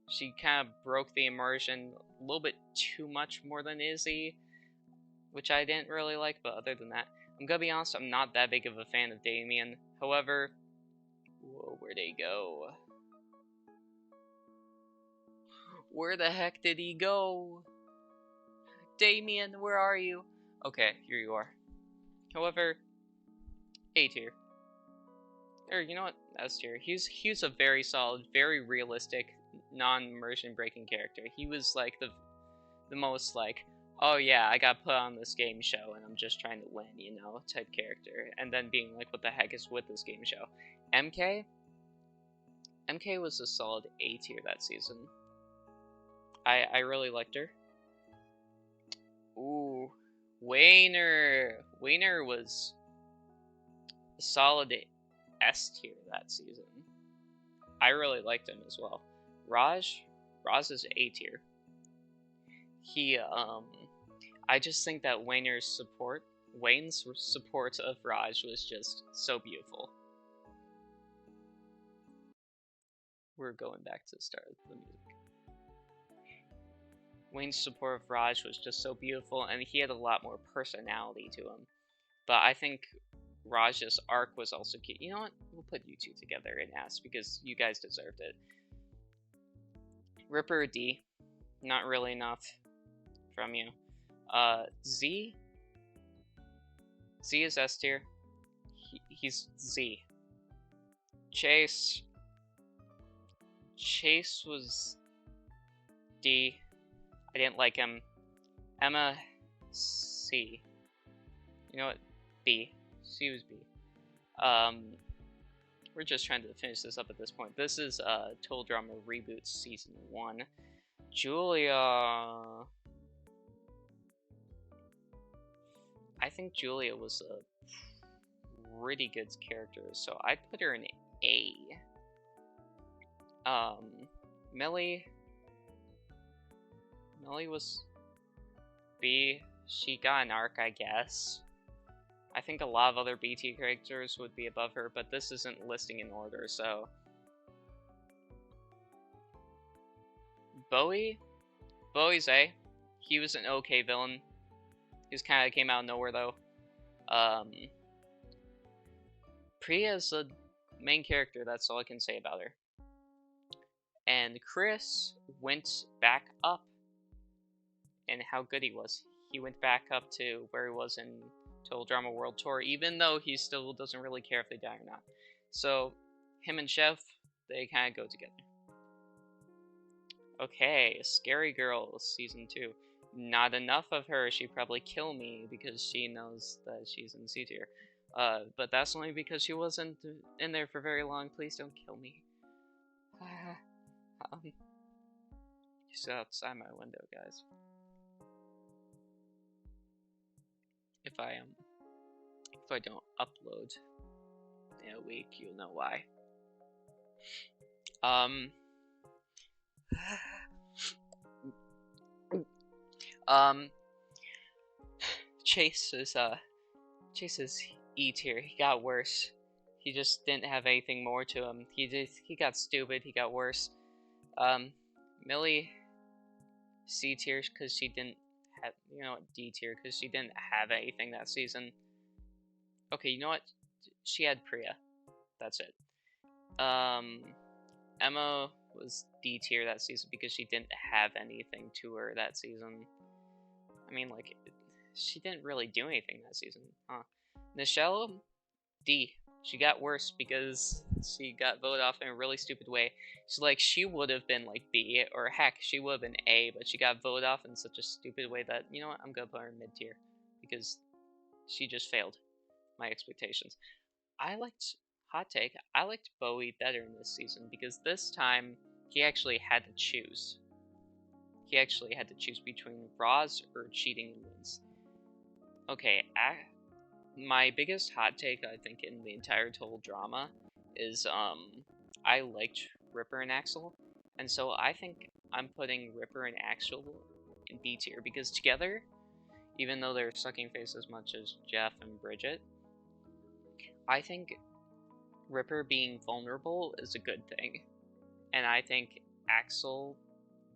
She kind of broke the immersion a little bit too much more than Izzy, which I didn't really like, but other than that, I'm gonna be honest, I'm not that big of a fan of Damien. However, whoa, where'd he go? Where the heck did he go? Damien, where are you? Okay, here you are. However, A tier. Or you know what? S tier. He's a very solid, very realistic, non-immersion breaking character. He was like the most like, oh yeah, I got put on this game show and I'm just trying to win, you know, type character. And then being like, what the heck is with this game show? MK was a solid A tier that season. I really liked her. Ooh, Wayner was a solid S tier that season. I really liked him as well. Raj is A tier. He I just think that Wayne's support of Raj was just so beautiful. We're going back to the start of the music. Wayne's support of Raj was just so beautiful, and he had a lot more personality to him. But I think Raj's arc was also cute. You know what? We'll put you two together in S because you guys deserved it. Ripper D, not really enough from you. Z is S tier. He's Z. Chase was D. I didn't like him. Emma, C. You know what? B. C was B. We're just trying to finish this up at this point. This is Total Drama Reboot Season 1. Julia. I think Julia was a pretty good character, so I'd put her in A. Millie was B. She got an arc, I guess. I think a lot of other BT characters would be above her, but this isn't listing in order, so... Bowie's A. He was an okay villain. He kind of came out of nowhere, though. Priya's the main character, that's all I can say about her. And Chris went back up in how good he was. He went back up to where he was in Total Drama World Tour, even though he still doesn't really care if they die or not. So, him and Chef, they kind of go together. Okay, Scary Girl, Season 2. Not enough of her, she'd probably kill me because she knows that she's in C tier. But that's only because she wasn't in there for very long. Please don't kill me. She's outside my window, guys. If I don't upload in a week, you'll know why. Chase is E tier. He got worse. He just didn't have anything more to him. He got stupid. He got worse. Millie, C tier because she didn't have, you know what, D tier because she didn't have anything that season. Okay, you know what? She had Priya. That's it. Emma was D tier that season because she didn't have anything to her that season. I mean, like, she didn't really do anything that season, huh? Nichelle, D. She got worse because she got voted off in a really stupid way. So, like, she would have been, like, B, or heck, she would have been A, but she got voted off in such a stupid way that, you know what, I'm gonna put her in mid-tier. Because she just failed my expectations. Hot take, I liked Bowie better in this season, because this time, he actually had to choose. He actually had to choose between Roz or cheating and wins. Okay, my biggest hot take, I think, in the entire Total Drama is, I liked Ripper and Axel, and so I think I'm putting Ripper and Axel in B tier, because together, even though they're sucking face as much as Jeff and Bridget, I think Ripper being vulnerable is a good thing, and I think Axel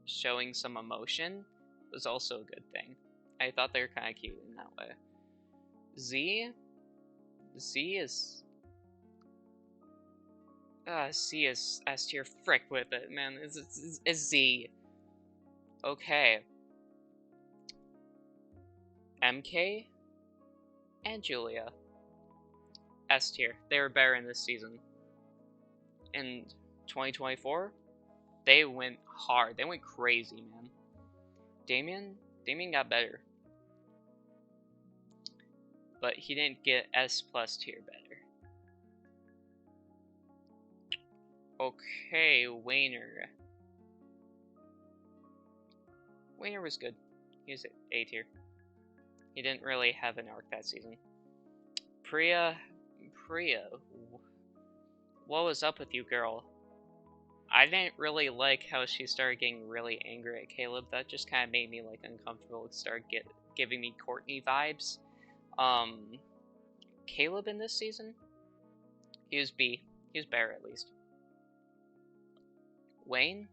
showing some emotion was also a good thing. I thought they were kind of cute in that way. Z is C is S tier. Frick with it, man. It's Z. Okay. MK and Julia, S tier. They were better in this season. in 2024, they went hard. They went crazy, man. Damien got better. But he didn't get S+ tier better. Okay, Wayner. Wayner was good. He was A tier. He didn't really have an arc that season. Priya, what was up with you, girl? I didn't really like how she started getting really angry at Caleb. That just kind of made me like uncomfortable. It started giving me Courtney vibes. Caleb in this season, he was B. He was better at least. Wayne,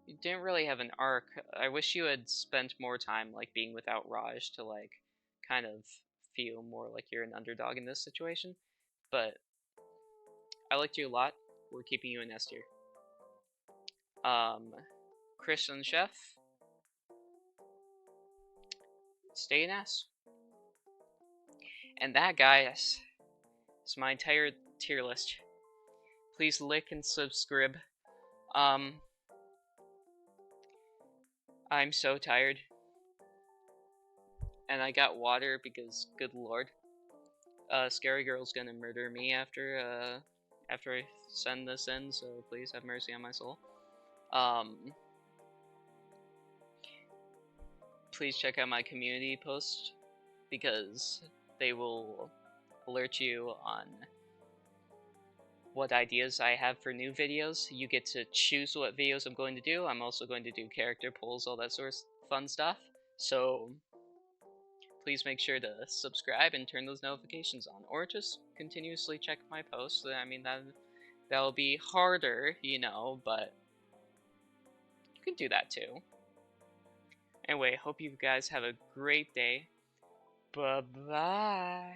you didn't really have an arc. I wish you had spent more time like being without Raj to like kind of feel more like you're an underdog in this situation. But I liked you a lot. We're keeping you in S tier. Christian Chef, stay in S. And that, guys, is my entire tier list. Please like and subscribe. I'm so tired. And I got water because, good lord. Scary Girl's gonna murder me after I send this in, so please have mercy on my soul. Please check out my community post, because they will alert you on what ideas I have for new videos. You get to choose what videos I'm going to do. I'm also going to do character polls, all that sort of fun stuff. So please make sure to subscribe and turn those notifications on, or just continuously check my posts. I mean, that'll be harder, you know, but you can do that too. Anyway, hope you guys have a great day. Bye-bye.